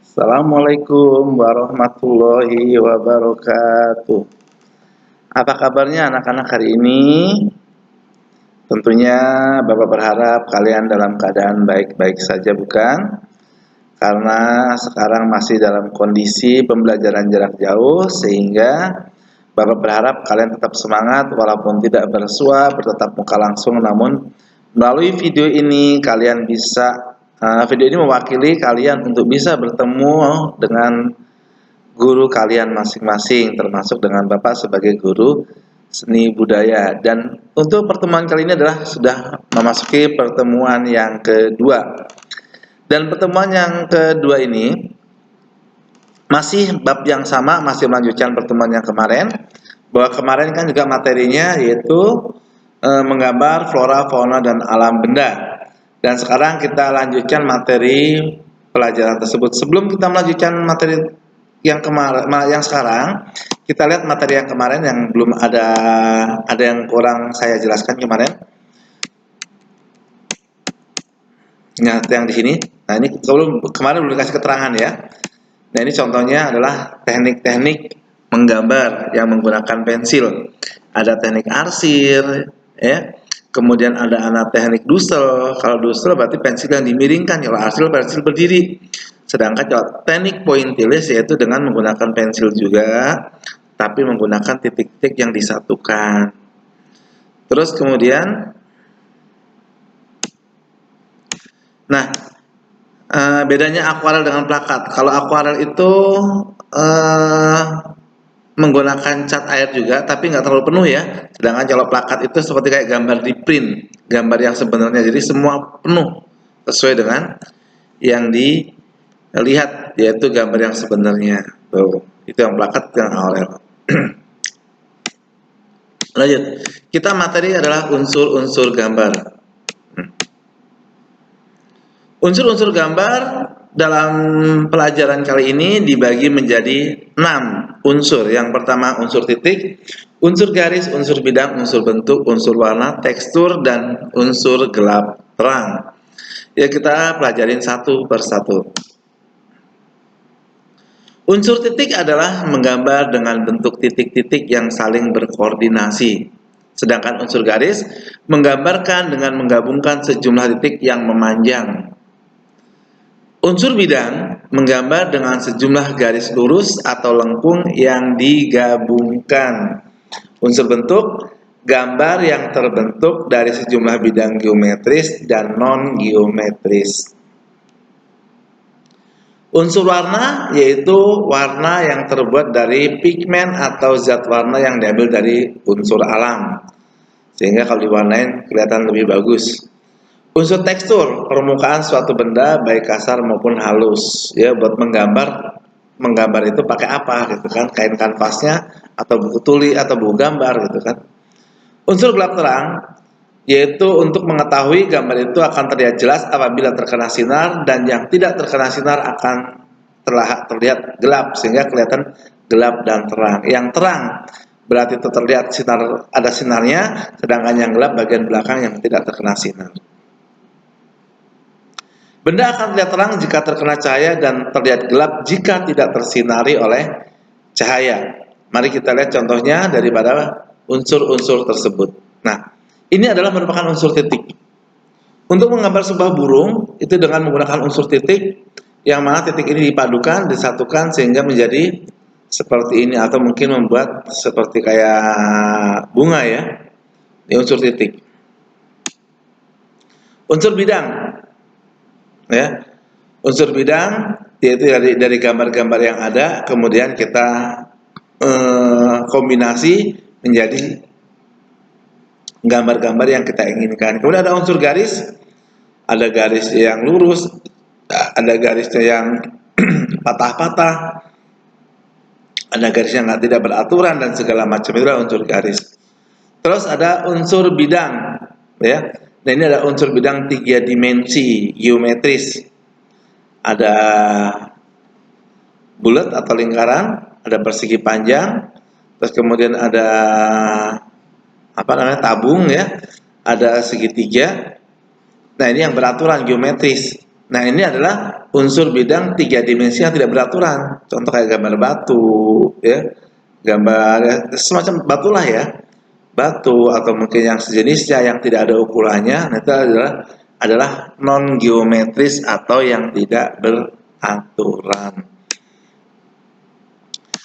Assalamualaikum warahmatullahi wabarakatuh. Apa kabarnya anak-anak hari ini? Tentunya Bapak berharap kalian dalam keadaan baik-baik saja, bukan? Karena sekarang masih dalam kondisi pembelajaran jarak jauh, sehingga Bapak berharap kalian tetap semangat walaupun tidak bersua, bertatap muka langsung, namun melalui video ini kalian bisa video ini mewakili kalian untuk bisa bertemu dengan guru kalian masing-masing, termasuk dengan Bapak sebagai guru seni budaya. Dan untuk pertemuan kali ini adalah sudah memasuki pertemuan yang kedua. Dan pertemuan yang kedua ini masih bab yang sama, masih melanjutkan pertemuan yang kemarin. Bahwa kemarin kan juga materinya yaitu menggambar flora, fauna, dan alam benda. Dan sekarang kita lanjutkan materi pelajaran tersebut. Sebelum kita melanjutkan materi yang kemarin, yang sekarang, kita lihat materi yang kemarin yang belum ada yang kurang saya jelaskan kemarin. Nah, yang di sini. Nah, ini kemarin belum dikasih keterangan ya. Nah, ini contohnya adalah teknik-teknik menggambar yang menggunakan pensil. Ada teknik arsir, ya. Kemudian ada anak teknik dusel. Kalau dusel berarti pensil yang dimiringkan, kalau arsir pensil berdiri. Sedangkan kalau teknik pointillis yaitu dengan menggunakan pensil juga, tapi menggunakan titik-titik yang disatukan. Terus kemudian, nah, bedanya akuarel dengan plakat. Kalau akuarel itu menggunakan cat air juga, tapi nggak terlalu penuh ya. Sedangkan kalau plakat itu seperti kayak gambar di print, gambar yang sebenarnya. Jadi semua penuh sesuai dengan yang dilihat, yaitu gambar yang sebenarnya. Tuh, itu yang plakat, yang akuarel. Lanjut, kita materi adalah unsur-unsur gambar. Unsur-unsur gambar dalam pelajaran kali ini dibagi menjadi 6 unsur. Yang pertama unsur titik, unsur garis, unsur bidang, unsur bentuk, unsur warna, tekstur, dan unsur gelap terang. Ya, kita pelajarin satu persatu. Unsur titik adalah menggambar dengan bentuk titik-titik yang saling berkoordinasi. Sedangkan unsur garis menggambarkan dengan menggabungkan sejumlah titik yang memanjang. Unsur bidang menggambar dengan sejumlah garis lurus atau lengkung yang digabungkan. Unsur bentuk, gambar yang terbentuk dari sejumlah bidang geometris dan non-geometris. Unsur warna yaitu warna yang terbuat dari pigmen atau zat warna yang diambil dari unsur alam, sehingga kalau diwarnain kelihatan lebih bagus. Unsur tekstur, permukaan suatu benda baik kasar maupun halus. Ya, buat menggambar itu pakai apa gitu kan? Kain kanvasnya atau buku tuli atau buku gambar gitu kan. Unsur gelap terang yaitu untuk mengetahui gambar itu akan terlihat jelas apabila terkena sinar, dan yang tidak terkena sinar akan terlihat gelap, sehingga kelihatan gelap dan terang. Yang terang berarti itu terlihat sinar, ada sinarnya, sedangkan yang gelap bagian belakang yang tidak terkena sinar. Benda akan terlihat terang jika terkena cahaya dan terlihat gelap jika tidak tersinari oleh cahaya. Mari kita lihat contohnya daripada unsur-unsur tersebut. Nah, ini adalah merupakan unsur titik. Untuk menggambar sebuah burung itu dengan menggunakan unsur titik, yang mana titik ini dipadukan, disatukan sehingga menjadi seperti ini, atau mungkin membuat seperti kayak bunga ya. Ini unsur titik. Unsur bidang, ya. Unsur bidang yaitu dari gambar-gambar yang ada, kemudian kita kombinasi menjadi gambar-gambar yang kita inginkan. Kemudian ada unsur garis, ada garis yang lurus, ada garisnya yang patah-patah, ada garis yang tidak beraturan dan segala macam. Itu adalah unsur garis. Terus ada unsur bidang, ya. Nah, ini ada unsur bidang 3 dimensi geometris. Ada bulat atau lingkaran, ada persegi panjang, terus kemudian ada tabung ya, ada segitiga. Nah, ini yang beraturan geometris. Nah, ini adalah unsur bidang tiga dimensi yang tidak beraturan. Contoh kayak gambar batu, ya, gambar ya, semacam batu lah ya, batu atau mungkin yang sejenisnya yang tidak ada ukurannya. Nah, itu adalah non geometris atau yang tidak beraturan.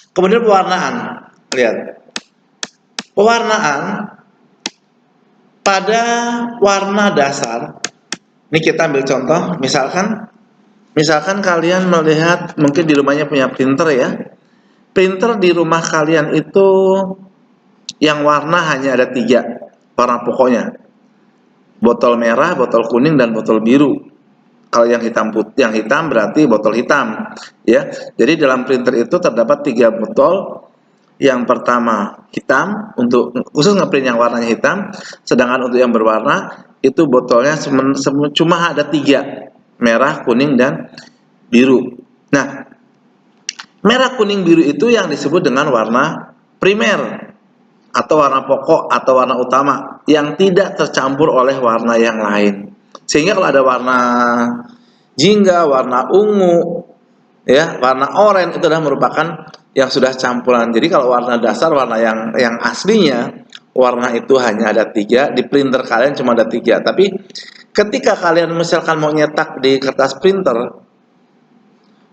Kemudian pewarnaan, lihat pewarnaan pada warna dasar. Ini kita ambil contoh, misalkan kalian melihat mungkin di rumahnya punya printer ya. Printer di rumah kalian itu yang warna hanya ada 3 warna pokoknya. Botol merah, botol kuning, dan botol biru. Kalau yang hitam berarti botol hitam, ya. Jadi dalam printer itu terdapat 3 botol. Yang pertama hitam, untuk khusus ngeprint yang warnanya hitam, sedangkan untuk yang berwarna itu botolnya cuma ada 3, merah, kuning, dan biru. Nah, merah, kuning, biru itu yang disebut dengan warna primer atau warna pokok atau warna utama yang tidak tercampur oleh warna yang lain. Sehingga kalau ada warna jingga, warna ungu, ya, warna oranye itu adalah merupakan yang sudah campuran. Jadi kalau warna dasar, warna yang aslinya warna itu hanya ada 3, di printer kalian cuma ada 3. Tapi ketika kalian misalkan mau nyetak di kertas printer,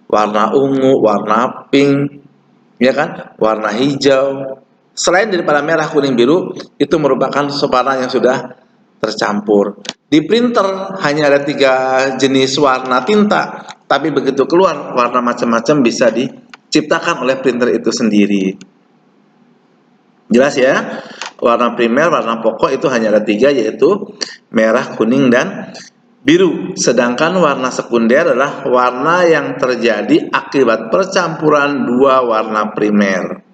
warna ungu, warna pink, ya kan, warna hijau, selain daripada merah, kuning, biru, itu merupakan warna yang sudah tercampur. Di printer hanya ada 3 jenis warna tinta, tapi begitu keluar warna macam-macam bisa diciptakan oleh printer itu sendiri. Jelas ya? Warna primer, warna pokok itu hanya ada 3, yaitu merah, kuning, dan biru. Sedangkan warna sekunder adalah warna yang terjadi akibat percampuran 2 warna primer.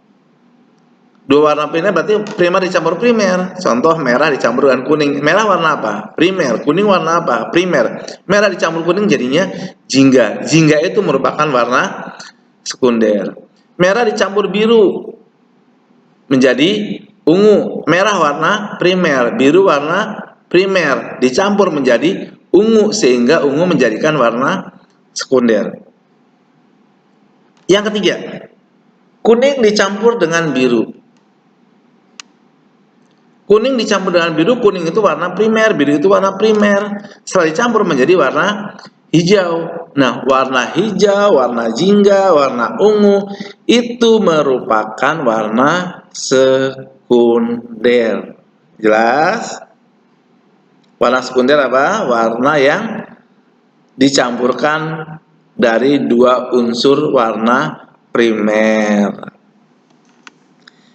2 warna primer berarti primer dicampur primer. Contoh merah dicampur dengan kuning. Merah warna apa? Primer. Kuning warna apa? Primer. Merah dicampur kuning jadinya jingga. Jingga itu merupakan warna sekunder. Merah dicampur biru menjadi ungu. Merah warna primer, biru warna primer, dicampur menjadi ungu sehingga ungu menjadikan warna sekunder. Yang ketiga, kuning dicampur dengan biru. Kuning dicampur dengan biru, kuning itu warna primer, biru itu warna primer. Setelah dicampur menjadi warna hijau. Nah, warna hijau, warna jingga, warna ungu itu merupakan warna sekunder. Jelas? Warna sekunder apa? Warna yang dicampurkan dari 2 unsur warna primer.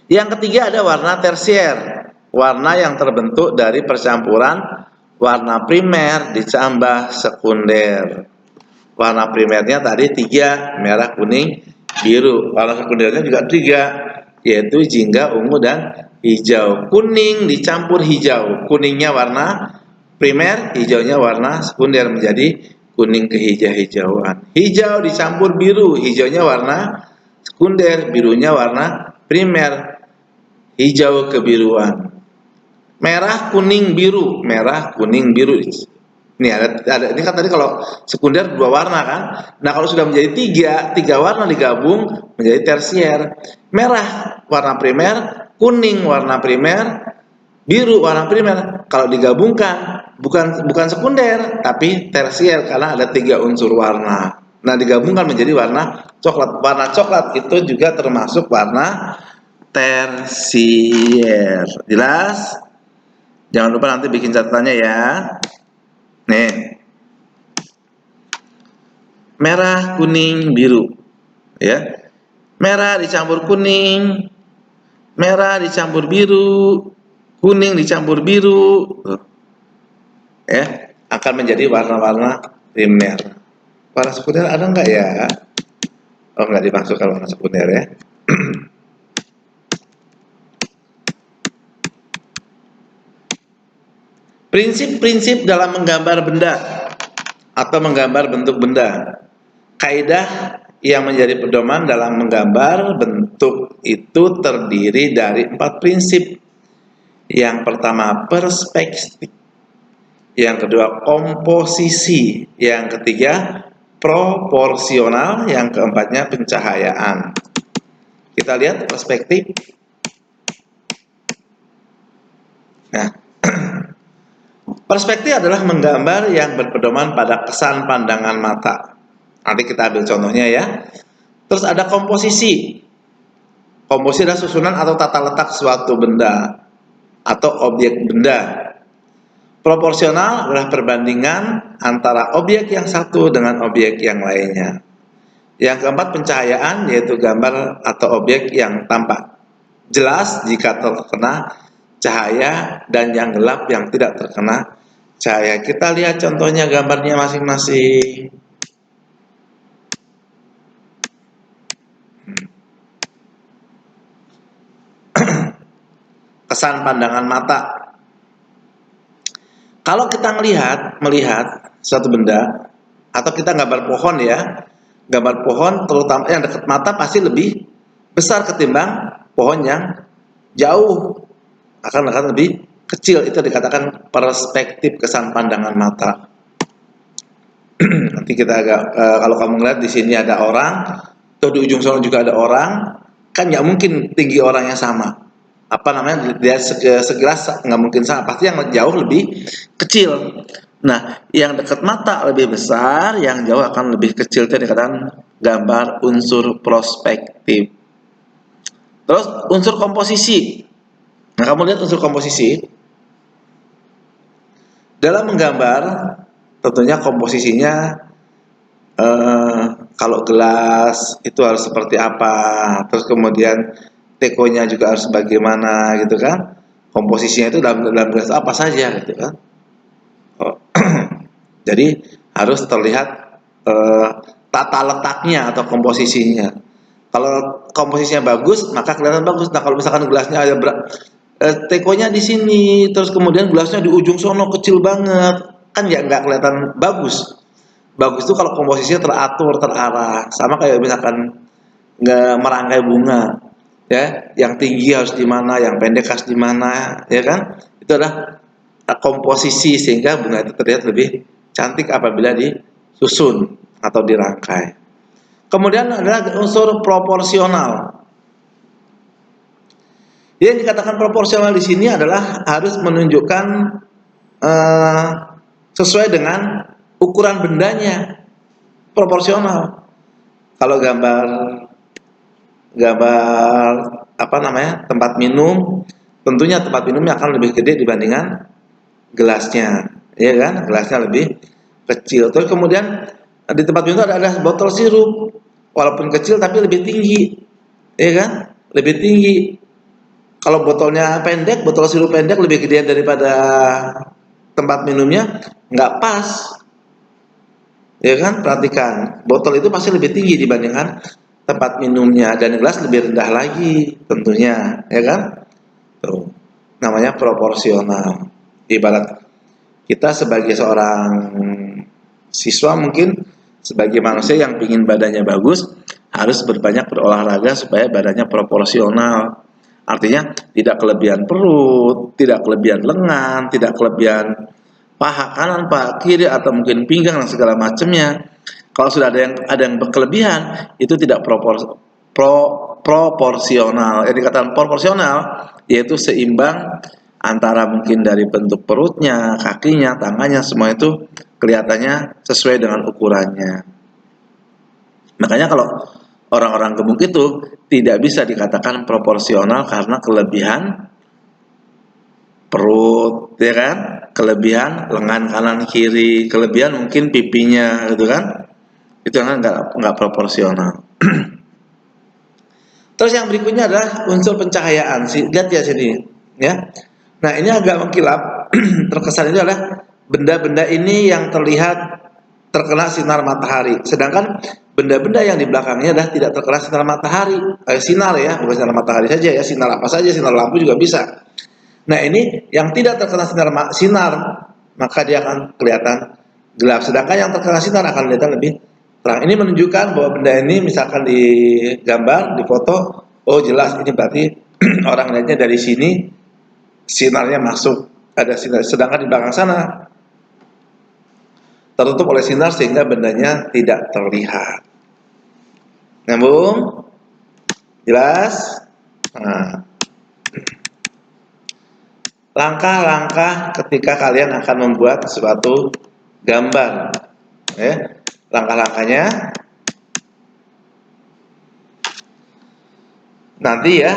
Yang ketiga ada warna tersier. Warna yang terbentuk dari percampuran warna primer ditambah sekunder. Warna primernya tadi 3, merah, kuning, biru. Warna sekundernya juga 3, yaitu jingga, ungu, dan hijau. Kuning dicampur hijau. Kuningnya warna primer, hijaunya warna sekunder menjadi kuning kehijau-hijauan. Hijau dicampur biru, hijaunya warna sekunder, birunya warna primer, hijau kebiruan. Merah, kuning, biru, merah, kuning, biru. Ini ada ini kan tadi kalau sekunder 2 warna kan. Nah, kalau sudah menjadi 3 warna digabung menjadi tersier. Merah warna primer, kuning warna primer, biru warna primer. Kalau digabungkan bukan sekunder tapi tersier karena ada 3 unsur warna. Nah, digabungkan menjadi warna coklat. Warna coklat itu juga termasuk warna tersier. Jelas? Jangan lupa nanti bikin catatannya ya. Nih. Merah, kuning, biru. Ya. Merah dicampur kuning, merah dicampur biru, kuning dicampur biru. Ya, akan menjadi warna-warna primer. Warna sekunder ada enggak ya? Oh, enggak dimasukkan warna sekunder ya. Prinsip-prinsip dalam menggambar benda atau menggambar bentuk benda. Kaidah yang menjadi pedoman dalam menggambar bentuk itu terdiri dari 4 prinsip. Yang pertama, perspektif. yang kedua komposisi, yang ketiga proporsional, yang keempatnya pencahayaan. Kita lihat perspektif. Nah, perspektif adalah menggambar yang berpedoman pada kesan pandangan mata. Nanti kita ambil contohnya ya. Terus ada komposisi. Komposisi adalah susunan atau tata letak suatu benda atau objek benda. Proporsional adalah perbandingan antara objek yang satu dengan objek yang lainnya. Yang keempat pencahayaan, yaitu gambar atau objek yang tampak jelas jika terkena cahaya dan yang gelap yang tidak terkena cahaya. Kita lihat contohnya gambarnya masing-masing. Kesan pandangan mata. Kalau kita melihat suatu benda atau kita gambar pohon ya, gambar pohon terutama yang dekat mata pasti lebih besar ketimbang pohon yang jauh, akan lebih kecil. Itu dikatakan perspektif kesan pandangan mata. Nanti kita agak kalau kamu ngeliat di sini ada orang, atau di ujung sana juga ada orang, kan nggak mungkin tinggi orangnya sama. Apa namanya, dia sekilas nggak mungkin sama, pasti yang jauh lebih kecil. Nah, yang dekat mata lebih besar, yang jauh akan lebih kecil. Itu dikatakan gambar unsur prospektif. Terus unsur komposisi. Nah, kamu lihat unsur komposisi. Dalam menggambar, tentunya komposisinya kalau gelas itu harus seperti apa, terus kemudian tekonya juga harus bagaimana gitu kan, komposisinya itu dalam gelas apa saja gitu kan. Jadi harus terlihat tata letaknya atau komposisinya. Kalau komposisinya bagus maka kelihatan bagus. Nah kalau misalkan gelasnya ada tekonya di sini, terus kemudian gelasnya di ujung sono kecil banget, kan ya nggak kelihatan bagus. Bagus itu kalau komposisinya teratur, terarah, sama kayak misalkan nggak merangkai bunga, ya, yang tinggi harus di mana, yang pendek harus di mana, ya kan? Itu adalah komposisi sehingga bunga itu terlihat lebih cantik apabila disusun atau dirangkai. Kemudian adalah unsur proporsional. Yang dikatakan proporsional di sini adalah harus menunjukkan sesuai dengan ukuran bendanya, proporsional. Kalau gambar apa namanya, tempat minum, tentunya tempat minumnya akan lebih gede dibandingkan gelasnya, ya kan? Gelasnya lebih kecil. Terus kemudian di tempat minum ada botol sirup, walaupun kecil tapi lebih tinggi, ya kan? Lebih tinggi. Kalau botolnya pendek, botol sirup pendek lebih gede daripada tempat minumnya, nggak pas. Ya kan, perhatikan, botol itu pasti lebih tinggi dibandingkan tempat minumnya, dan gelas lebih rendah lagi tentunya, ya kan? Tuh, namanya proporsional. Ibarat kita sebagai seorang siswa, mungkin sebagai manusia yang ingin badannya bagus, harus berbanyak berolahraga supaya badannya proporsional. Artinya tidak kelebihan perut, tidak kelebihan lengan, tidak kelebihan paha kanan, paha kiri, atau mungkin pinggang dan segala macamnya. Kalau sudah ada yang berkelebihan, itu tidak proporsional. Yang dikatakan proporsional yaitu seimbang antara mungkin dari bentuk perutnya, kakinya, tangannya, semua itu kelihatannya sesuai dengan ukurannya. Makanya kalau orang-orang gemuk itu tidak bisa dikatakan proporsional karena kelebihan perut, ya kan? Kelebihan lengan kanan kiri, kelebihan mungkin pipinya, gitu kan? Itu kan nggak proporsional. Terus yang berikutnya adalah unsur pencahayaan. Lihat ya sini, ya. Nah ini agak mengkilap. Terkesan itu adalah benda-benda ini yang terlihat terkena sinar matahari. Sedangkan benda-benda yang di belakangnya adalah tidak terkena sinar matahari. Sinar ya, bukan sinar matahari saja ya, sinar apa saja, sinar lampu juga bisa. Nah ini yang tidak terkena sinar, maka dia akan kelihatan gelap. Sedangkan yang terkena sinar akan kelihatan lebih terang. Ini menunjukkan bahwa benda ini misalkan di gambar, di foto, oh jelas ini berarti orang lihatnya dari sini, sinarnya masuk, ada sinar. Sedangkan di belakang sana tertutup oleh sinar sehingga bendanya tidak terlihat. Nyambung? Jelas? Nah, langkah-langkah ketika kalian akan membuat suatu gambar, ya. Langkah-langkahnya nanti ya,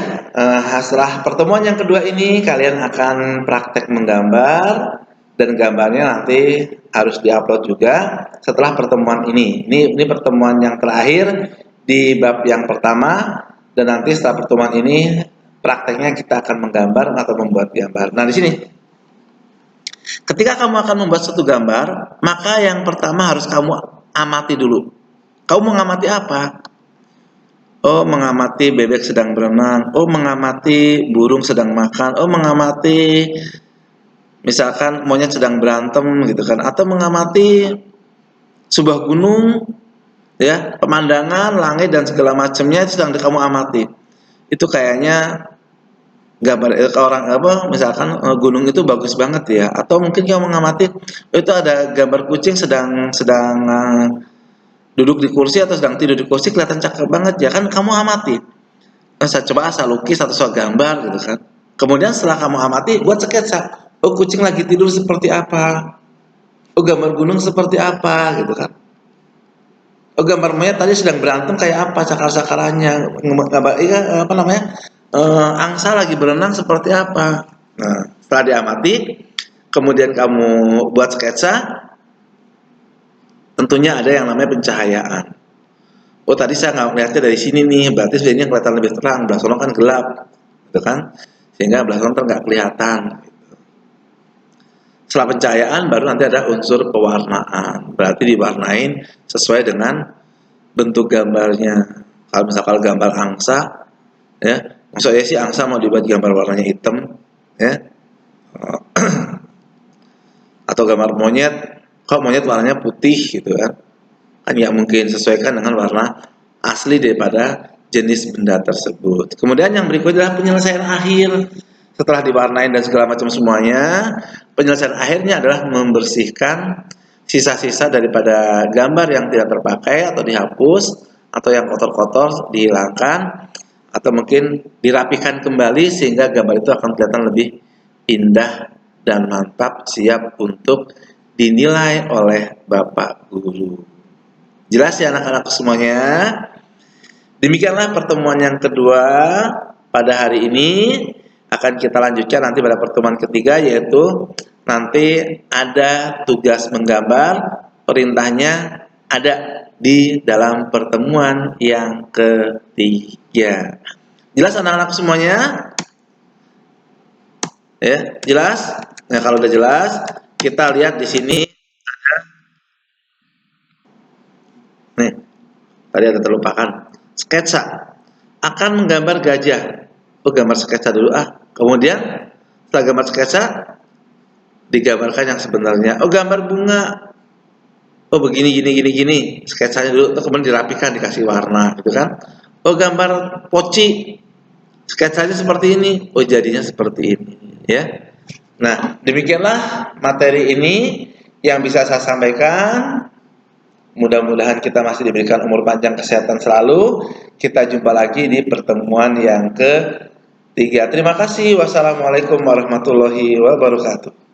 setelah pertemuan yang kedua ini kalian akan praktek menggambar dan gambarnya nanti harus diupload juga setelah pertemuan ini. Ini pertemuan yang terakhir di bab yang pertama, dan nanti setelah pertemuan ini prakteknya kita akan menggambar atau membuat gambar. Nah, di sini ketika kamu akan membuat suatu gambar, maka yang pertama harus kamu amati dulu. Kamu mengamati apa? Oh, mengamati bebek sedang berenang. Oh, mengamati burung sedang makan. Oh, mengamati misalkan monyet sedang berantem gitu kan. Atau mengamati sebuah gunung, ya, pemandangan, langit dan segala macamnya itu sedang kamu amati. Itu kayaknya gambar orang apa, misalkan gunung itu bagus banget ya. Atau mungkin kamu mengamati itu ada gambar kucing sedang duduk di kursi atau sedang tidur di kursi, kelihatan cakep banget ya kan, kamu amati. Saya coba asal lukis atau soal gambar gitu kan. Kemudian setelah kamu amati, buat sketsa. Oh, kucing lagi tidur seperti apa? Oh, gambar gunung seperti apa gitu kan. Oh, gambar monyet tadi sedang berantem kayak apa cakar-cakarannya. Gambar apa namanya? Angsa lagi berenang seperti apa. Nah, setelah diamati, kemudian kamu buat sketsa, tentunya ada yang namanya pencahayaan. Oh, tadi saya nggak melihatnya dari sini nih, berarti sebenarnya kelihatan lebih terang, belah sono kan gelap, gitu kan? Sehingga belah sono nggak kelihatan. Setelah pencahayaan baru nanti ada unsur pewarnaan, berarti diwarnain sesuai dengan bentuk gambarnya. Kalau misalkan gambar angsa, ya, maksudnya sih angsa mau dibuat gambar warnanya hitam, ya, atau gambar monyet, kok monyet warnanya putih gitu kan? Kan ya mungkin, sesuaikan dengan warna asli daripada jenis benda tersebut. Kemudian yang berikutnya adalah penyelesaian akhir. Setelah diwarnain dan segala macam semuanya, penyelesaian akhirnya adalah membersihkan sisa-sisa daripada gambar yang tidak terpakai atau dihapus, atau yang kotor-kotor dihilangkan, atau mungkin dirapikan kembali sehingga gambar itu akan kelihatan lebih indah dan mantap, siap untuk dinilai oleh Bapak Guru. Jelas ya anak-anak semuanya? Demikianlah pertemuan yang kedua pada hari ini. Akan kita lanjutkan nanti pada pertemuan ketiga, yaitu nanti ada tugas menggambar, perintahnya ada di dalam pertemuan yang ketiga. Jelas anak-anak semuanya? Ya, jelas? Nah, kalau udah jelas, kita lihat di sini. Nih, tadi ada terlupakan. Sketsa. Akan menggambar gajah. Oh, gambar sketsa dulu ah. Kemudian setelah gambar sketsa digambarkan yang sebenarnya. Oh, gambar bunga. Oh, begini gini. Sketsanya dulu, terus kemudian dirapikan, dikasih warna gitu kan. Oh, gambar poci. Sketsanya seperti ini. Oh, jadinya seperti ini, ya. Nah, demikianlah materi ini yang bisa saya sampaikan. Mudah-mudahan kita masih diberikan umur panjang, kesehatan selalu. Kita jumpa lagi di pertemuan yang ketiga. Terima kasih. Wassalamualaikum warahmatullahi wabarakatuh.